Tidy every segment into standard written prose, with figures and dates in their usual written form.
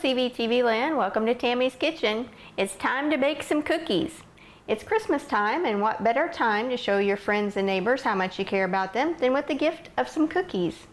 CVTV land, welcome to Tammy's Kitchen. It's time to bake some cookies. It's Christmas time, and what better time to show your friends and neighbors how much you care about them than with the gift of some cookies.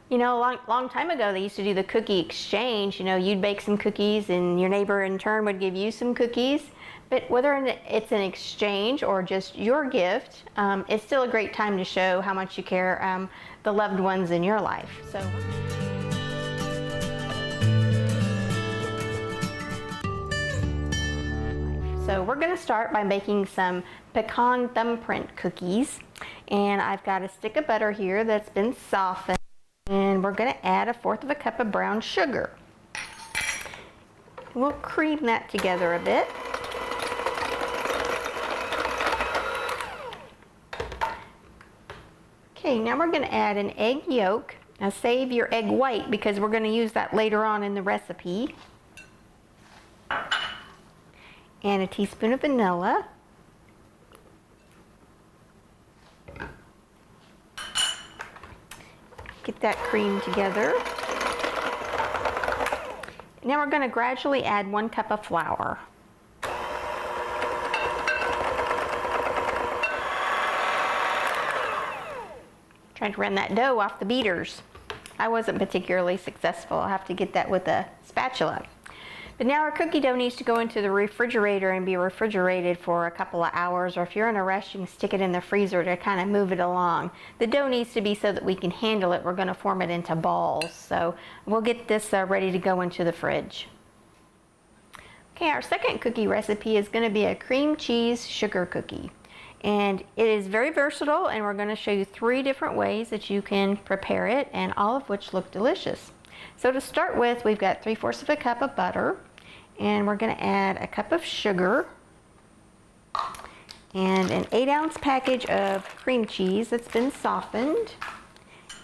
You know, a long time ago they used to do the cookie exchange. You know, you'd bake some cookies and your neighbor in turn would give you some cookies. But whether it's an exchange or just your gift, it's still a great time to show how much you care the loved ones in your life. So we're going to start by making some pecan thumbprint cookies. And I've got a stick of butter here that's been softened. And we're going to add 1/4 cup of brown sugar. We'll cream that together a bit. Okay, now we're going to add an egg yolk. Now save your egg white because we're going to use that later on in the recipe. And a teaspoon of vanilla. Get that cream together. Now we're going to gradually add 1 cup of flour. Trying to run that dough off the beaters. I wasn't particularly successful. I'll have to get that with a spatula. But now our cookie dough needs to go into the refrigerator and be refrigerated for a couple of hours, or if you're in a rush, you can stick it in the freezer to kind of move it along. The dough needs to be so that we can handle it. We're going to form it into balls. So we'll get this ready to go into the fridge. Okay, our second cookie recipe is going to be a cream cheese sugar cookie. And it is very versatile, and we're going to show you 3 different ways that you can prepare it, and all of which look delicious. So to start with, we've got 3/4 cup of butter, and we're going to add a cup of sugar and an 8-ounce package of cream cheese that's been softened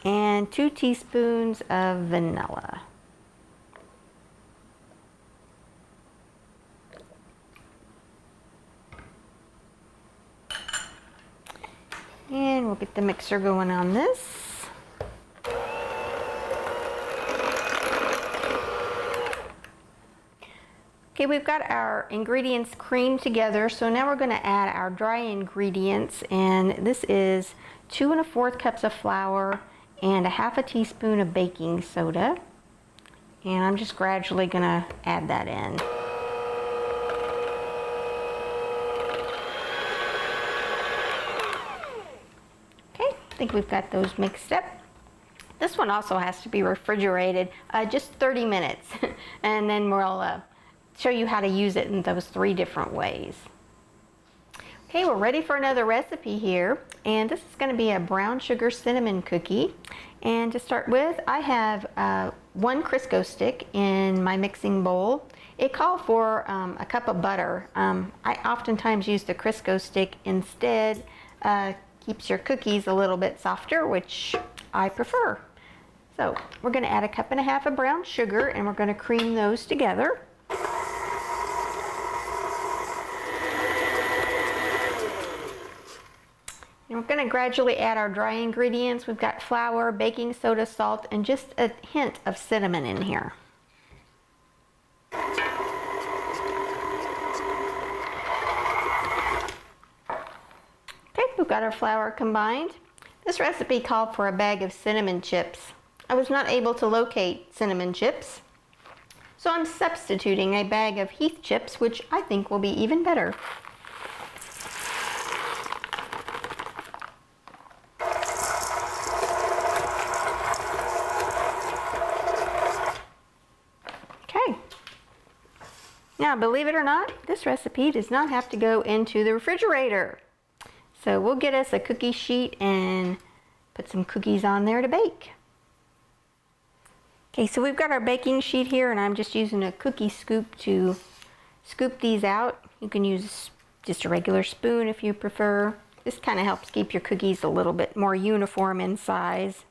and 2 teaspoons of vanilla. And we'll get the mixer going on this. Okay, we've got our ingredients creamed together, so now we're going to add our dry ingredients, and this is 2 1/4 cups of flour and 1/2 teaspoon of baking soda. And I'm just gradually going to add that in. Okay, I think we've got those mixed up. This one also has to be refrigerated just 30 minutes, and then we'll show you how to use it in those 3 different ways. Okay, we're ready for another recipe here, and this is going to be a brown sugar cinnamon cookie. And to start with, I have 1 Crisco stick in my mixing bowl. It called for a cup of butter. I oftentimes use the Crisco stick instead. Keeps your cookies a little bit softer, which I prefer. So we're going to add 1.5 cups of brown sugar, and we're going to cream those together. And we're going to gradually add our dry ingredients. We've got flour, baking soda, salt, and just a hint of cinnamon in here. Okay, we've got our flour combined. This recipe called for a bag of cinnamon chips. I was not able to locate cinnamon chips, so I'm substituting a bag of Heath chips, which I think will be even better. Now, believe it or not, this recipe does not have to go into the refrigerator. So we'll get us a cookie sheet and put some cookies on there to bake. Okay, so we've got our baking sheet here, and I'm just using a cookie scoop to scoop these out. You can use just a regular spoon if you prefer. This kind of helps keep your cookies a little bit more uniform in size.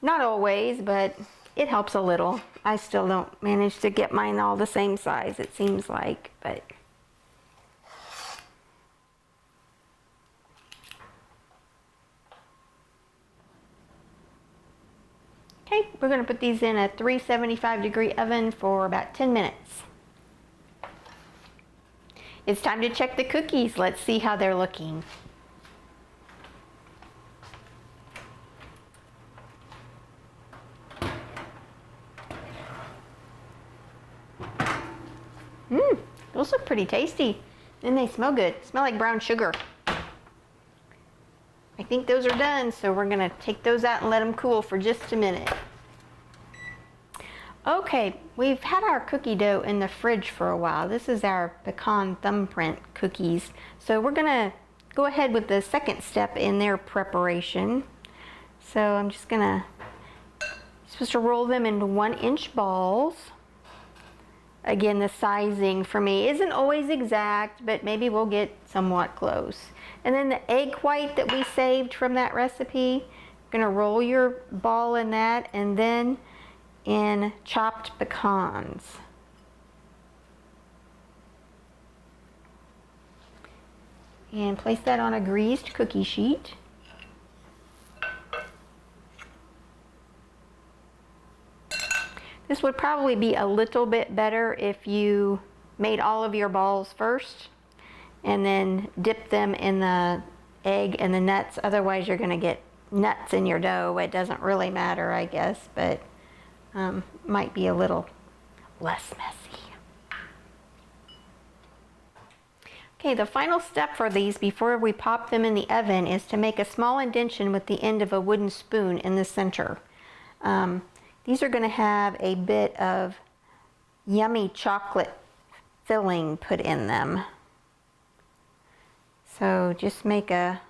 Not always, but it helps a little. I still don't manage to get mine all the same size, it seems like, but okay, we're going to put these in a 375-degree oven for about 10 minutes. It's time to check the cookies. Let's see how they're looking. Those look pretty tasty. And they smell good. Smell like brown sugar. I think those are done, so we're gonna take those out and let them cool for just a minute. Okay, we've had our cookie dough in the fridge for a while. This is our pecan thumbprint cookies. So we're gonna go ahead with the second step in their preparation. So I'm just gonna, supposed to roll them into 1-inch balls. Again, the sizing for me isn't always exact, but maybe we'll get somewhat close. And then the egg white that we saved from that recipe, gonna roll your ball in that, and then in chopped pecans. And place that on a greased cookie sheet. This would probably be a little bit better if you made all of your balls first and then dip them in the egg and the nuts. Otherwise you're gonna get nuts in your dough. It doesn't really matter, I guess, but might be a little less messy. Okay, the final step for these before we pop them in the oven is to make a small indentation with the end of a wooden spoon in the center. These are going to have a bit of yummy chocolate filling put in them. So just make a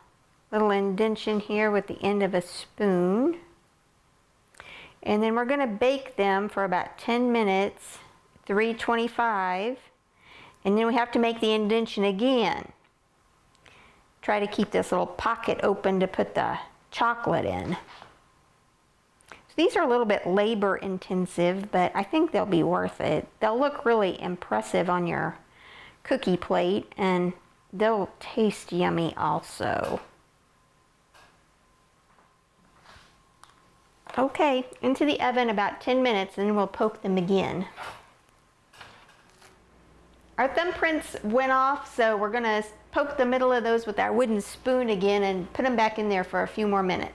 little indentation here with the end of a spoon. And then we're going to bake them for about 10 minutes, 325. And then we have to make the indentation again. Try to keep this little pocket open to put the chocolate in. These are a little bit labor intensive, but I think they'll be worth it. They'll look really impressive on your cookie plate, and they'll taste yummy also. Okay, into the oven about 10 minutes, and then we'll poke them again. Our thumbprints went off, so we're gonna poke the middle of those with our wooden spoon again and put them back in there for a few more minutes.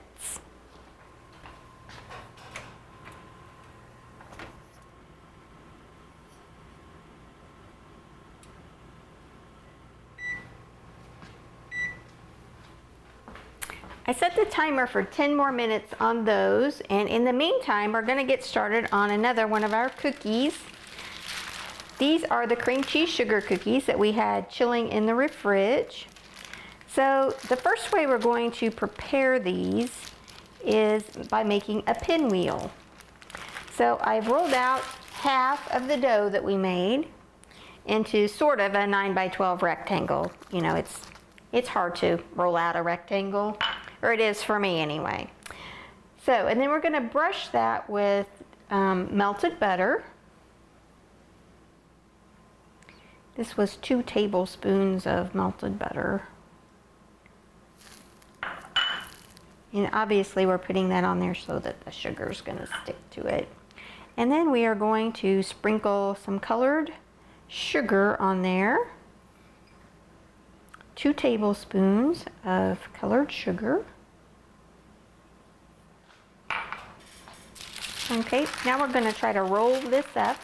I set the timer for 10 more minutes on those, and in the meantime we're going to get started on another one of our cookies. These are the cream cheese sugar cookies that we had chilling in the fridge. So the first way we're going to prepare these is by making a pinwheel. So I've rolled out half of the dough that we made into sort of a 9 by 12 rectangle. You know, it's hard to roll out a rectangle. Or it is for me anyway. So, and then we're going to brush that with melted butter. This was 2 tablespoons of melted butter. And obviously we're putting that on there so that the sugar is going to stick to it. And then we are going to sprinkle some colored sugar on there. 2 tablespoons of colored sugar. Okay, now we're going to try to roll this up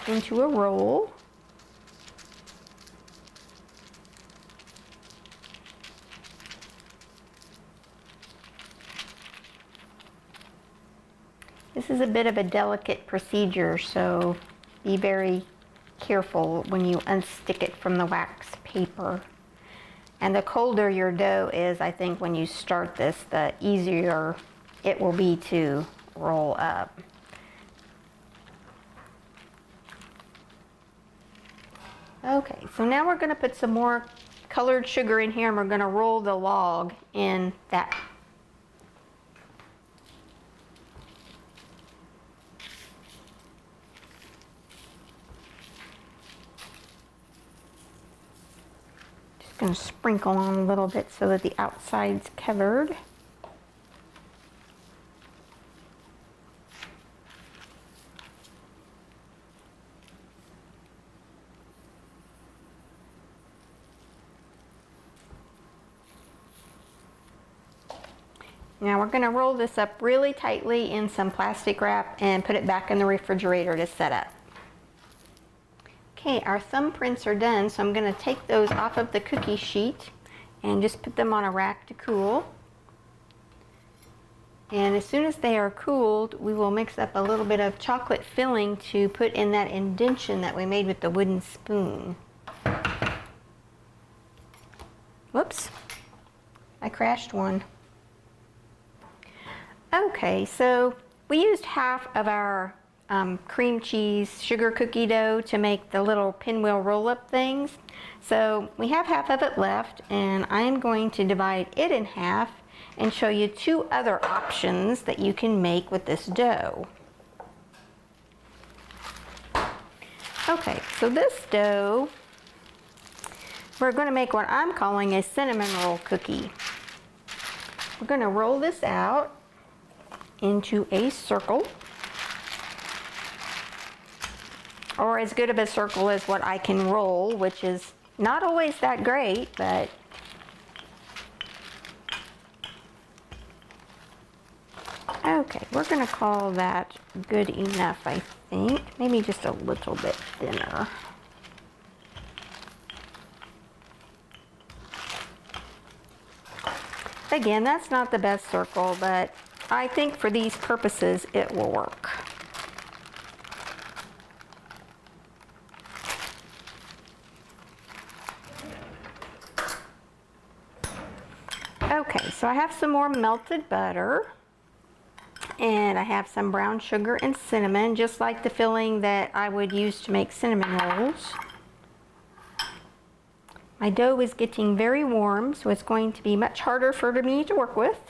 into a roll. This is a bit of a delicate procedure, so be very careful when you unstick it from the wax paper. And the colder your dough is, I think when you start this, the easier it will be to roll up. Okay, so now we're going to put some more colored sugar in here, and we're going to roll the log in that. Just going to sprinkle on a little bit so that the outside's covered. Now we're going to roll this up really tightly in some plastic wrap and put it back in the refrigerator to set up. Okay, our thumbprints are done, so I'm going to take those off of the cookie sheet and just put them on a rack to cool. And as soon as they are cooled, we will mix up a little bit of chocolate filling to put in that indentation that we made with the wooden spoon. Whoops, I crashed one. Okay, so we used half of our cream cheese sugar cookie dough to make the little pinwheel roll-up things. So we have half of it left, and I'm going to divide it in half and show you two other options that you can make with this dough. Okay, so this dough, we're going to make what I'm calling a cinnamon roll cookie. We're going to roll this out into a circle, or as good of a circle as what I can roll, which is not always that great, but okay, we're going to call that good enough, I think. Maybe just a little bit thinner. Again, that's not the best circle, but I think for these purposes it will work. Okay, so I have some more melted butter, and I have some brown sugar and cinnamon, just like the filling that I would use to make cinnamon rolls. My dough is getting very warm, so it's going to be much harder for me to work with.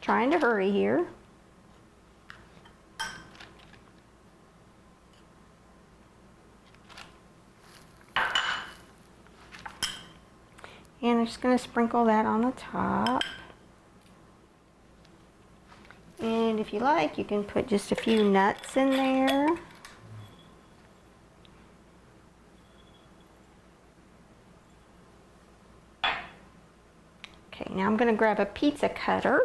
Trying to hurry here. And I'm just going to sprinkle that on the top. And if you like, you can put just a few nuts in there. Okay, now I'm going to grab a pizza cutter.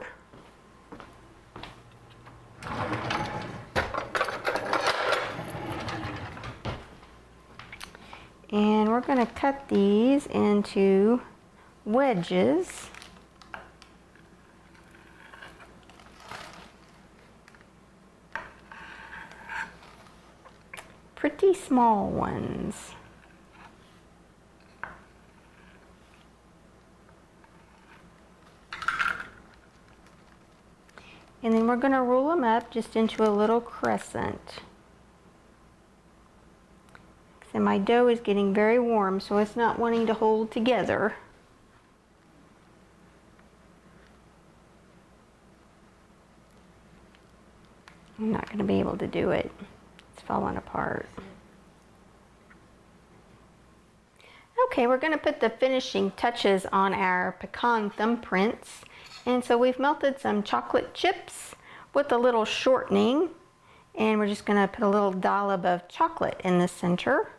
And we're going to cut these into wedges. Pretty small ones. And then we're going to roll them up just into a little crescent. And my dough is getting very warm, so it's not wanting to hold together. I'm not going to be able to do it. It's falling apart. Okay, we're going to put the finishing touches on our pecan thumbprints. And so we've melted some chocolate chips with a little shortening, and we're just going to put a little dollop of chocolate in the center.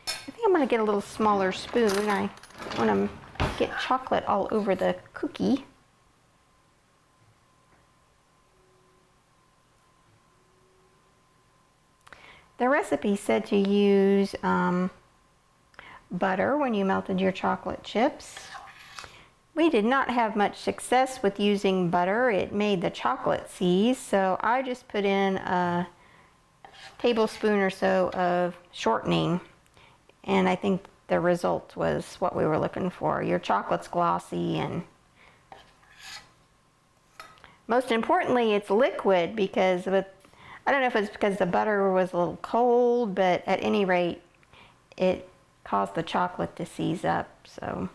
I think I'm going to get a little smaller spoon. I want to get chocolate all over the cookie. The recipe said to use butter when you melted your chocolate chips. We did not have much success with using butter. It made the chocolate seize, so I just put in a tablespoon or so of shortening, and I think the result was what we were looking for. Your chocolate's glossy, and most importantly, it's liquid, because with, I don't know if it's because the butter was a little cold, but at any rate, it caused the chocolate to seize up, so.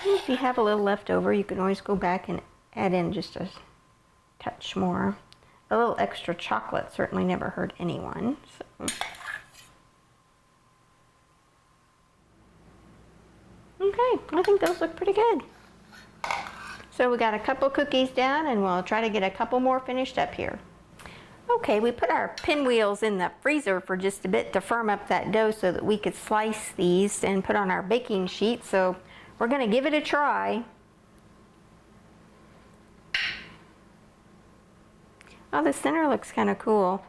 If you have a little left over, you can always go back and add in just a touch more. A little extra chocolate certainly never hurt anyone. So. Okay, I think those look pretty good. So we got a couple cookies down, and we'll try to get a couple more finished up here. Okay, we put our pinwheels in the freezer for just a bit to firm up that dough so that we could slice these and put on our baking sheet. So we're going to give it a try. Oh, the center looks kind of cool.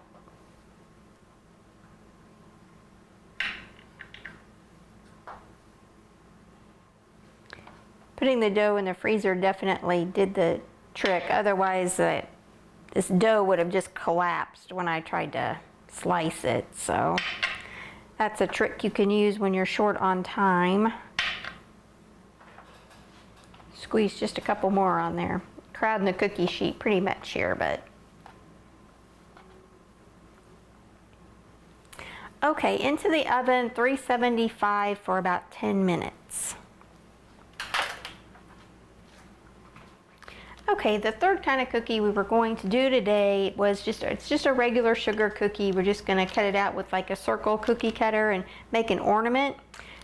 Putting the dough in the freezer definitely did the trick. Otherwise, this dough would have just collapsed when I tried to slice it. So that's a trick you can use when you're short on time. Squeeze just a couple more on there. Crowding the cookie sheet pretty much here, but. Okay, into the oven, 375 for about 10 minutes. Okay, the third kind of cookie we were going to do today was it's just a regular sugar cookie. We're just going to cut it out with like a circle cookie cutter and make an ornament.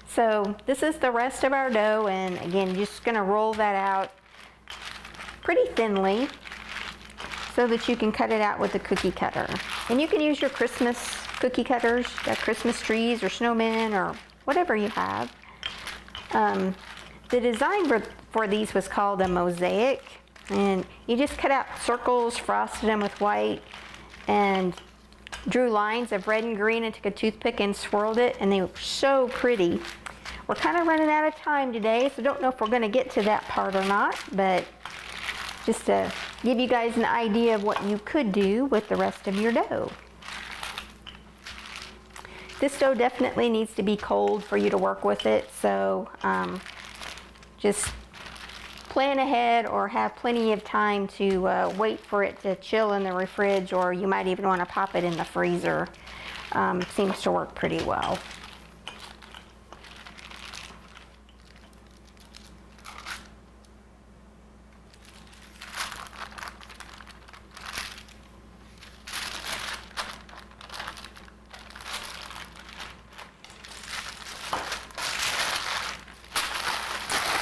So this is the rest of our dough, and again, you're just going to roll that out pretty thinly so that you can cut it out with a cookie cutter. And you can use your Christmas cookie cutters, Christmas trees or snowmen or whatever you have. The design for these was called a mosaic. And you just cut out circles, frosted them with white, and drew lines of red and green and took a toothpick and swirled it, and they were so pretty. We're kind of running out of time today, so don't know if we're going to get to that part or not, but just to give you guys an idea of what you could do with the rest of your dough. This dough definitely needs to be cold for you to work with it, so just plan ahead or have plenty of time to wait for it to chill in the fridge, or you might even want to pop it in the freezer. Seems to work pretty well.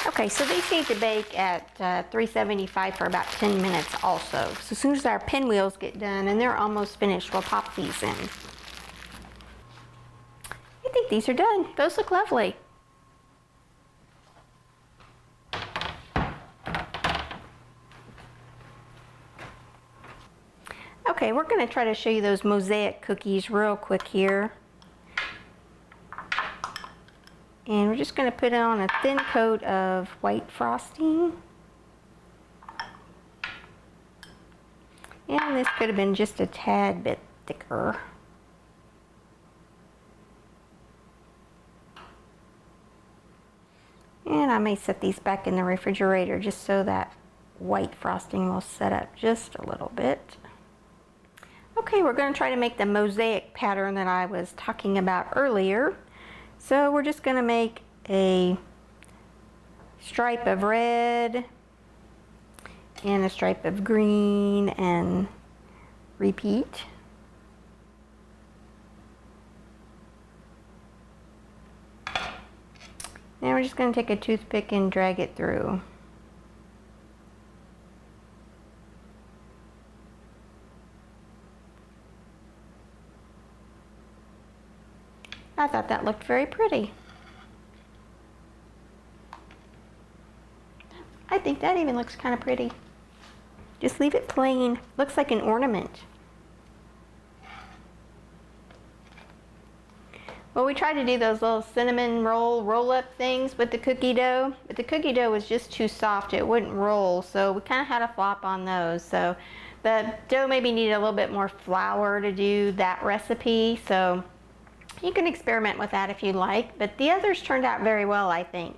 Okay, so these need to bake at 375 for about 10 minutes also. So as soon as our pinwheels get done and they're almost finished, we'll pop these in. I think these are done. Those look lovely. Okay, we're going to try to show you those mosaic cookies real quick here. And we're just going to put on a thin coat of white frosting. And this could have been just a tad bit thicker. And I may set these back in the refrigerator just so that white frosting will set up just a little bit. Okay, we're going to try to make the mosaic pattern that I was talking about earlier. So we're just going to make a stripe of red and a stripe of green and repeat. Now we're just going to take a toothpick and drag it through. I thought that looked very pretty. I think that even looks kind of pretty. Just leave it plain. Looks like an ornament. Well, we tried to do those little cinnamon roll-up things with the cookie dough, but the cookie dough was just too soft. It wouldn't roll, so we kind of had a flop on those. So the dough maybe needed a little bit more flour to do that recipe, so you can experiment with that if you like, but the others turned out very well, I think.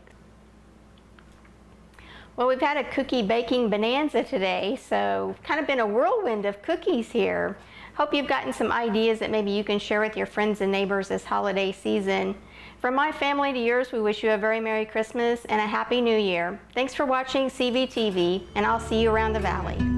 Well, we've had a cookie baking bonanza today, so kind of been a whirlwind of cookies here. Hope you've gotten some ideas that maybe you can share with your friends and neighbors this holiday season. From my family to yours, we wish you a very Merry Christmas and a Happy New Year. Thanks for watching CVTV, and I'll see you around the valley.